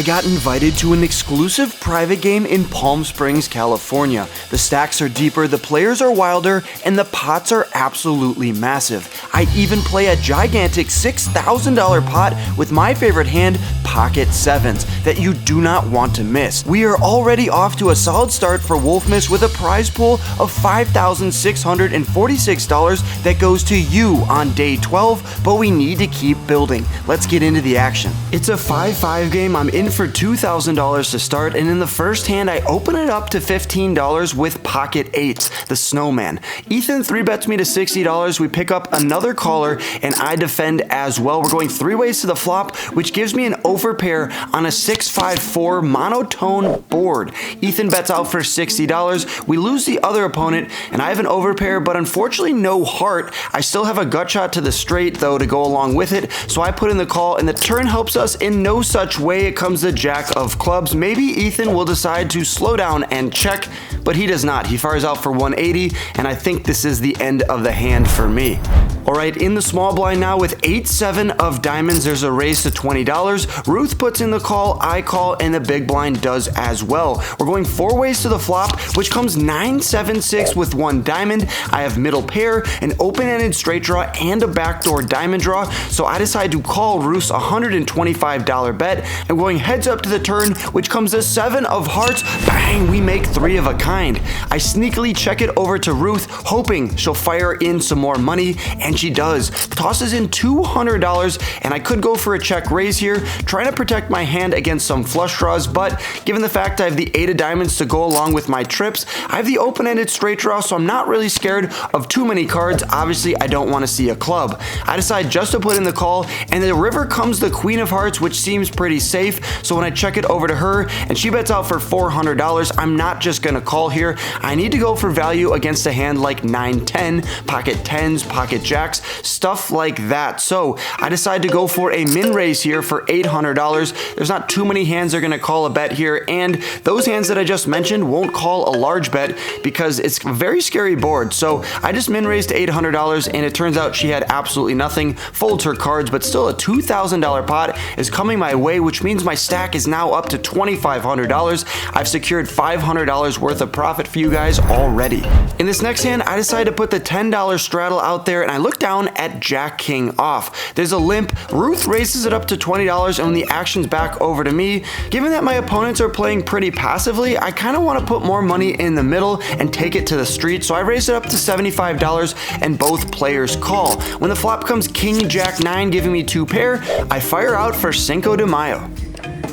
I got invited to an exclusive private game in Palm Springs, California. The stacks are deeper, the players are wilder, and the pots are absolutely massive. I even play a gigantic $6,000 pot with my favorite hand, Pocket Sevens, that you do not want to miss. We are already off to a solid start for Wolfmas with a prize pool of $5,646 that goes to you on day 12, but we need to keep building. Let's get into the action. It's a 5-5 game. I'm in for $2,000 to start, and in the first hand, I open it up to $15 with Pocket Eights, the Snowman. Ethan 3-bets me to $60. We pick up another caller, and I defend as well. We're going 3 ways to the flop, which gives me an overpair on a 6-5-4 monotone board. Ethan bets out for $60. We lose the other opponent, and I have an overpair, but unfortunately no heart. I still have a gut shot to the straight, though, to go along with it, so I put in the call, and the turn helps us in no such way. It comes the Jack of Clubs. Maybe Ethan will decide to slow down and check, but he does not. He fires out for 180, and I think this is the end of the hand for me. Alright, in the small blind now with 8-7 of diamonds, there's a raise to $20. Ruth puts in the call, I call, and the big blind does as well. We're going 4 ways to the flop, which comes 9-7-6 with 1 diamond. I have middle pair, an open-ended straight draw, and a backdoor diamond draw, so I decide to call Ruth's $125 bet. I'm going heads up to the turn, which comes a 7 of hearts. Bang, we make 3 of a kind. I sneakily check it over to Ruth, hoping she'll fire in some more money, and she does. Tosses in $200, and I could go for a check raise here, trying to protect my hand against some flush draws, but given the fact I have the 8 of diamonds to go along with my trips, I have the open-ended straight draw, so I'm not really scared of too many cards. Obviously, I don't want to see a club. I decide just to put in the call, and the river comes the Queen of Hearts, which seems pretty safe, so when I check it over to her, and she bets out for $400, I'm not just going to call here. I need to go for value against a hand like 9-10, pocket 10s, pocket jacks, stuff like that. So I decide to go for a min raise here for $800. There's not too many hands that are going to call a bet here, and those hands that I just mentioned won't call a large bet because it's a very scary board. So I just min raised $800, and it turns out she had absolutely nothing, folds her cards, but still a $2,000 pot is coming my way, which means my stack is now up to $2,500. I've secured $500 worth of profit for you guys already. In this next hand, I decided to put the $10 straddle out there, and I look down at Jack King off. There's a limp. Ruth raises it up to $20, and when the action's back over to me, given that my opponents are playing pretty passively, I kind of want to put more money in the middle and take it to the street, so I raise it up to $75, and both players call. When the flop comes King Jack 9, giving me 2 pair, I fire out for Cinco de Mayo.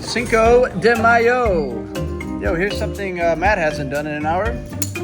Cinco de Mayo. Yo, here's something Matt hasn't done in an hour.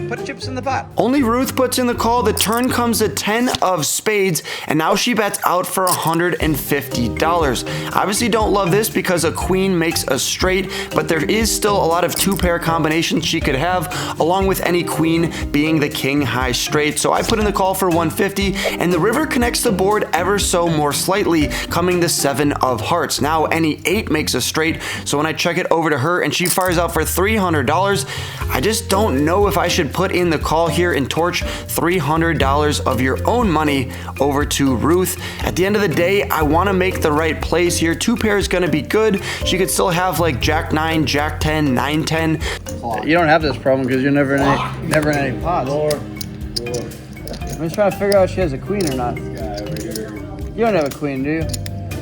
Put chips in the pot. Only Ruth puts in the call. The turn comes a 10 of spades, and now she bets out for $150. Obviously don't love this because a queen makes a straight, but there is still a lot of 2-pair combinations she could have, along with any queen being the king high straight. So I put in the call for $150, and the river connects the board ever so more slightly, coming the 7 of hearts. Now any 8 makes a straight, so when I check it over to her and she fires out for $300, I just don't know if I should put in the call here and torch $300 of your own money over to Ruth. At the end of the day, I want to make the right plays here. 2 pair is going to be good. She could still have like Jack 9, Jack 10, 9, 10. You don't have this problem because you're never in any pots. I'm just trying to figure out if she has a queen or not. This guy over here. You don't have a queen, do you?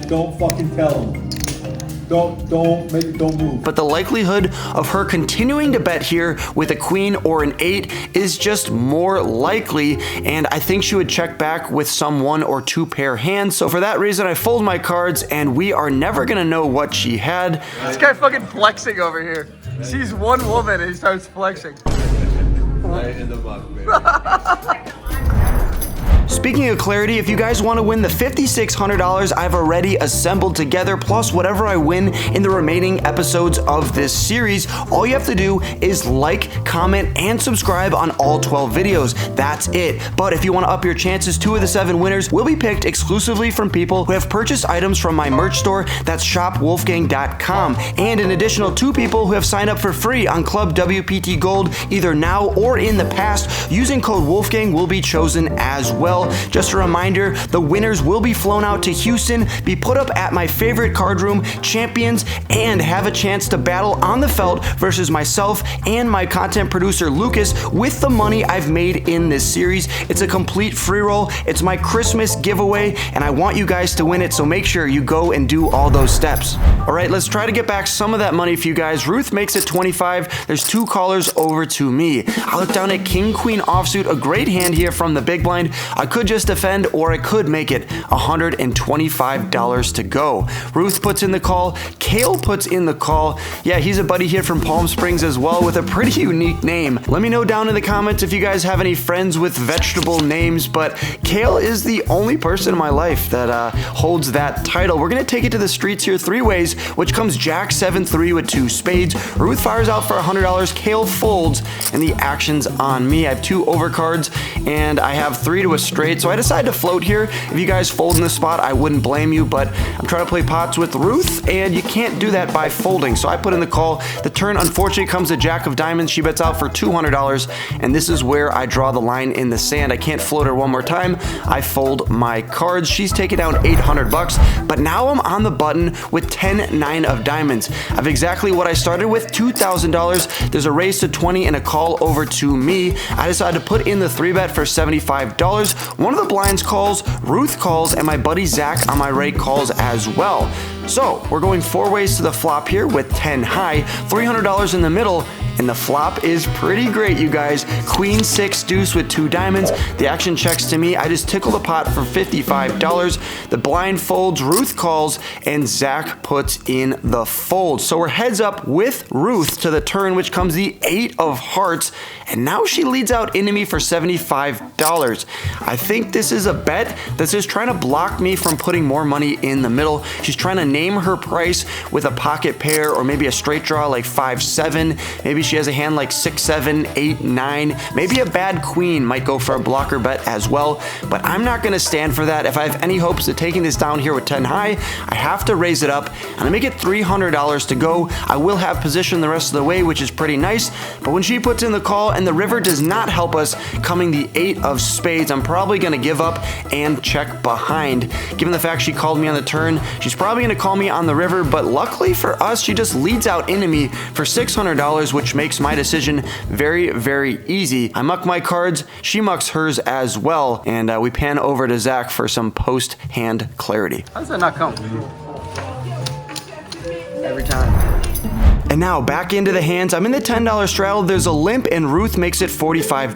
Don't fucking tell him. Don't move. But the likelihood of her continuing to bet here with a queen or an 8 is just more likely, and I think she would check back with some 1 or 2 pair hands. So for that reason, I fold my cards, and we are never gonna know what she had. This guy fucking flexing over here. Sees one woman and he starts flexing. Right in the mug, baby. Speaking of clarity, if you guys want to win the $5,600 I've already assembled together, plus whatever I win in the remaining episodes of this series, all you have to do is like, comment, and subscribe on all 12 videos. That's it. But if you want to up your chances, 2 of the 7 winners will be picked exclusively from people who have purchased items from my merch store, that's shopwolfgang.com, and an additional 2 people who have signed up for free on Club WPT Gold either now or in the past. Using code Wolfgang will be chosen as well. well. Just a reminder, the winners will be flown out to Houston, be put up at my favorite card room, Champions, and have a chance to battle on the felt versus myself and my content producer Lucas with the money I've made in this series. It's a complete free roll. It's my Christmas giveaway, and I want you guys to win it, so make sure you go and do all those steps. All right, let's try to get back some of that money for you guys. Ruth makes it 25. There's 2 callers over to me. I look down at King Queen offsuit, a great hand here from the big blind. I could just defend, or I could make it $125 to go. Ruth puts in the call. Kale puts in the call. Yeah, he's a buddy here from Palm Springs as well with a pretty unique name. Let me know down in the comments if you guys have any friends with vegetable names, but Kale is the only person in my life that holds that title. We're gonna take it to the streets here 3 ways, which comes Jack 7-3 with 2 spades. Ruth fires out for $100. Kale folds, and the action's on me. I have 2 overcards, and I have 3 to a straight, so I decided to float here. If you guys fold in this spot, I wouldn't blame you, but I'm trying to play pots with Ruth, and you can't do that by folding, so I put in the call. The turn, unfortunately, comes to Jack of Diamonds. She bets out for $200, and this is where I draw the line in the sand. I can't float her one more time. I fold my cards. She's taking down $800, but now I'm on the button with 10-9 of diamonds. I have exactly what I started with, $2,000. There's a raise to 20 and a call over to me. I decided to put in the 3-bet for $75. One of the blinds calls, Ruth calls, and my buddy Zach on my right calls as well. So we're going 4 ways to the flop here with 10 high, $300 in the middle, and the flop is pretty great, you guys. Queen 6 deuce with 2 diamonds. The action checks to me. I just tickle the pot for $55. The blind folds, Ruth calls, and Zach puts in the fold. So we're heads up with Ruth to the turn, which comes the 8 of hearts, and now she leads out into me for $75. I think this is a bet that's just trying to block me from putting more money in the middle. She's trying to name her price with a pocket pair or maybe a straight draw like 5-7. Maybe she has a hand like 6-7, 8-9. Maybe a bad queen might go for a blocker bet as well, but I'm not going to stand for that. If I have any hopes of taking this down here with 10 high, I have to raise it up, and I make it $300 to go. I will have position the rest of the way, which is pretty nice, but when she puts in the call and the river does not help us, coming the 8 of spades, I'm probably going to give up and check behind. Given the fact she called me on the turn, she's probably going to call me on the river, but luckily for us, she just leads out into me for $600, which makes my decision very, very easy. I muck my cards, she mucks hers as well, and we pan over to Zach for some post-hand clarity. How does that not come? Every time. And now back into the hands. I'm in the $10 straddle. There's a limp, and Ruth makes it $45.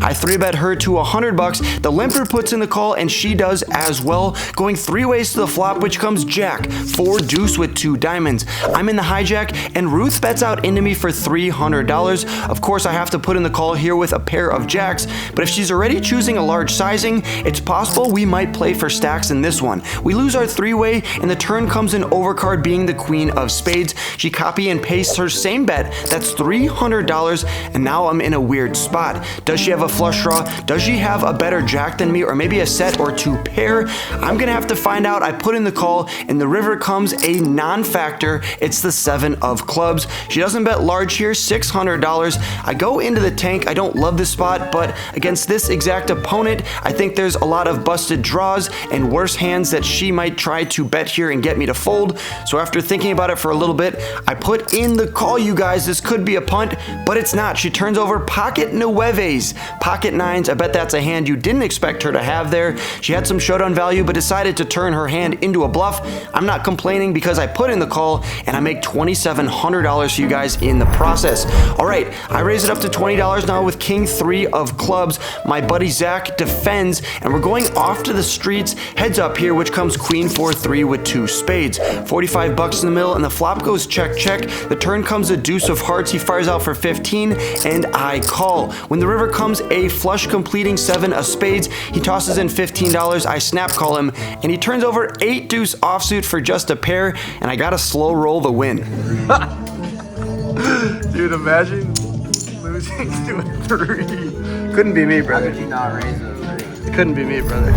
I 3-bet her to $100. The limper puts in the call, and she does as well. Going 3 ways to the flop, which comes Jack 4 deuce with 2 diamonds. I'm in the hijack, and Ruth bets out into me for $300. Of course, I have to put in the call here with a pair of jacks, but if she's already choosing a large sizing, it's possible we might play for stacks in this one. We lose our 3-way, and the turn comes in overcard being the queen of spades. She copy and paste her same bet. That's $300, and now I'm in a weird spot. Does she have a flush draw? Does she have a better jack than me, or maybe a set or 2 pair? I'm gonna have to find out. I put in the call, and the river comes a non-factor. It's the 7 of clubs. She doesn't bet large here, $600. I go into the tank. I don't love this spot, but against this exact opponent, I think there's a lot of busted draws and worse hands that she might try to bet here and get me to fold. So after thinking about it for a little bit, I put in the call, you guys. This could be a punt, but it's not. She turns over pocket nueves, pocket 9s. I bet that's a hand you didn't expect her to have there. She had some showdown value, but decided to turn her hand into a bluff. I'm not complaining because I put in the call, and I make $2,700 for you guys in the process. All right, I raise it up to $20 now with King 3 of clubs. My buddy Zach defends, and we're going off to the streets. Heads up here, which comes Queen 4-3 with 2 spades. $45 in the middle, and the flop goes check, check. The turn comes a deuce of hearts. He fires out for 15, and I call. When the river comes a flush completing 7 of spades, he tosses in $15. I snap call him, and he turns over 8 deuce offsuit for just a pair, and I gotta slow roll the win. Dude, imagine losing to a 3. Couldn't be me, brother. How could you not raise a 3? Couldn't be me, brother.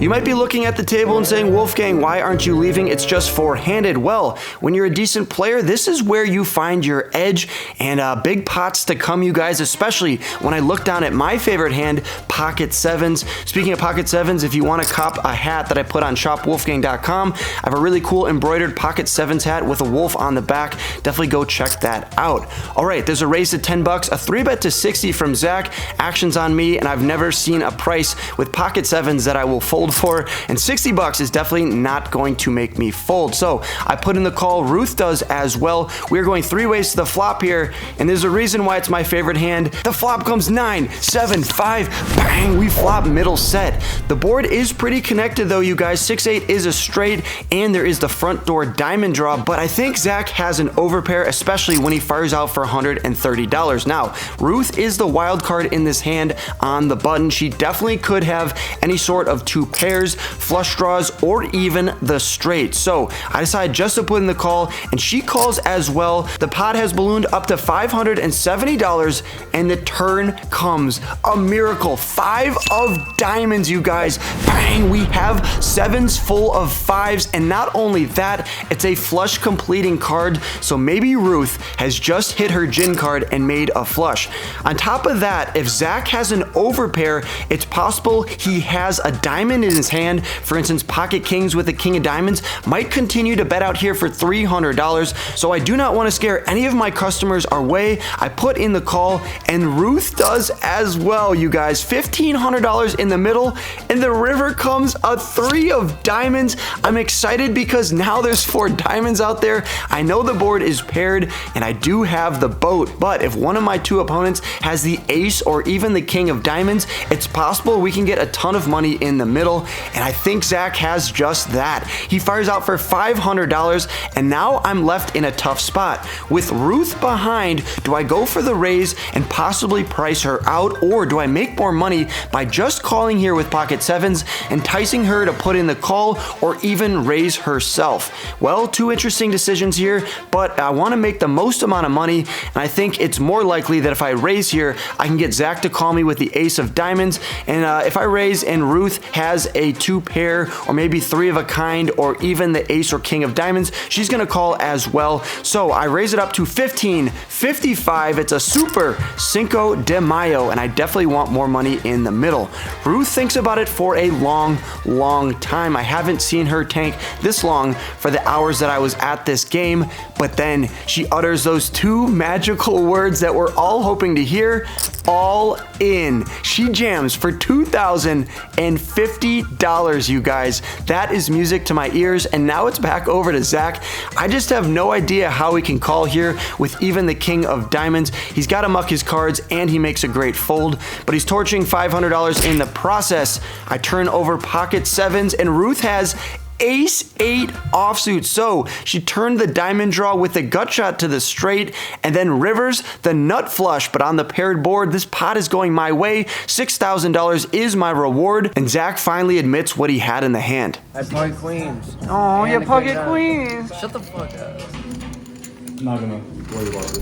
You might be looking at the table and saying, Wolfgang, why aren't you leaving? It's just four-handed. Well, when you're a decent player, this is where you find your edge, and big pots to come, you guys, especially when I look down at my favorite hand, pocket sevens. Speaking of pocket sevens, if you want to cop a hat that I put on shopwolfgang.com, I have a really cool embroidered pocket sevens hat with a wolf on the back. Definitely go check that out. All right, there's a raise to 10 bucks, a 3-bet to 60 from Zach. Action's on me, and I've never seen a price with pocket sevens that I will fold for, and 60 bucks is definitely not going to make me fold. So I put in the call. Ruth does as well. We're going 3 ways to the flop here, and there's a reason why it's my favorite hand. The flop comes 9, 7, 5, bang, we flop middle set. The board is pretty connected though, you guys. 6-8 is a straight, and there is the front door diamond draw, but I think Zach has an overpair, especially when he fires out for $130. Now, Ruth is the wild card in this hand on the button. She definitely could have any sort of 2 pairs, flush draws, or even the straight. So I decided just to put in the call, and she calls as well. The pot has ballooned up to $570, and the turn comes. A miracle. 5 of diamonds, you guys. Bang! We have sevens full of 5s, and not only that, it's a flush completing card, so maybe Ruth has just hit her gin card and made a flush. On top of that, if Zach has an overpair, it's possible he has a diamond in his hand. For instance, pocket kings with a king of diamonds might continue to bet out here for $300, so I do not want to scare any of my customers away. I put in the call, and Ruth does as well, you guys. $1,500 in the middle, and the river comes a 3 of diamonds. I'm excited because now there's 4 diamonds out there. I know the board is paired, and I do have the boat, but if one of my 2 opponents has the ace or even the king of diamonds, it's possible we can get a ton of money in the middle, and I think Zach has just that. He fires out for $500, and now I'm left in a tough spot. With Ruth behind, do I go for the raise and possibly price her out, or do I make more money by just calling here with pocket sevens, enticing her to put in the call, or even raise herself? Well, 2 interesting decisions here, but I want to make the most amount of money, and I think it's more likely that if I raise here, I can get Zach to call me with the ace of diamonds, and if I raise and Ruth has a 2 pair, or maybe 3 of a kind, or even the ace or king of diamonds, she's gonna call as well. So I raise it up to $1,555. It's a super Cinco de Mayo, and I definitely want more money in the middle. Ruth thinks about it for a long time. I haven't seen her tank this long for the hours that I was at this game, but then she utters those 2 magical words that we're all hoping to hear: all in. She jams for $2,050, you guys. That is music to my ears, and now it's back over to Zach. I just have no idea how he can call here with even the king of diamonds. He's got to muck his cards, and he makes a great fold, but he's torching $500 in the process. I turn over pocket sevens, and Ruth has ace-8 offsuit. So she turned the diamond draw with a gut shot to the straight, and then rivers the nut flush. But on the paired board, this pot is going my way. $6,000 is my reward, and Zach finally admits what he had in the hand. I pocket queens. Oh, you pocket queens. Shut the fuck up. I'm not gonna worry about this.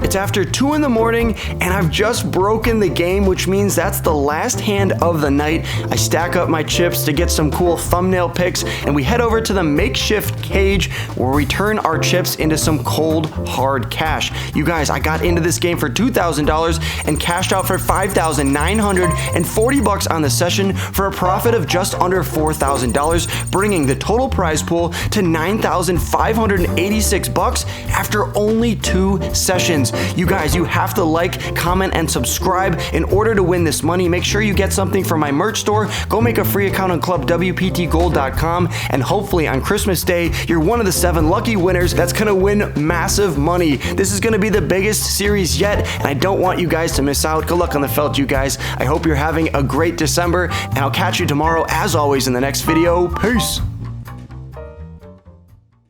It's after 2 in the morning, and I've just broken the game, which means that's the last hand of the night. I stack up my chips to get some cool thumbnail pics, and we head over to the makeshift cage where we turn our chips into some cold, hard cash. You guys, I got into this game for $2,000 and cashed out for $5,940 on the session for a profit of just under $4,000, bringing the total prize pool to $9,586 after only 2 sessions. You guys, you have to like, comment, and subscribe in order to win this money. Make sure you get something from my merch store. Go make a free account on clubwptgold.com, and hopefully on Christmas Day, you're one of the 7 lucky winners that's gonna win massive money. This is gonna be the biggest series yet, and I don't want you guys to miss out. Good luck on the felt, you guys. I hope you're having a great December, and I'll catch you tomorrow, as always, in the next video. Peace.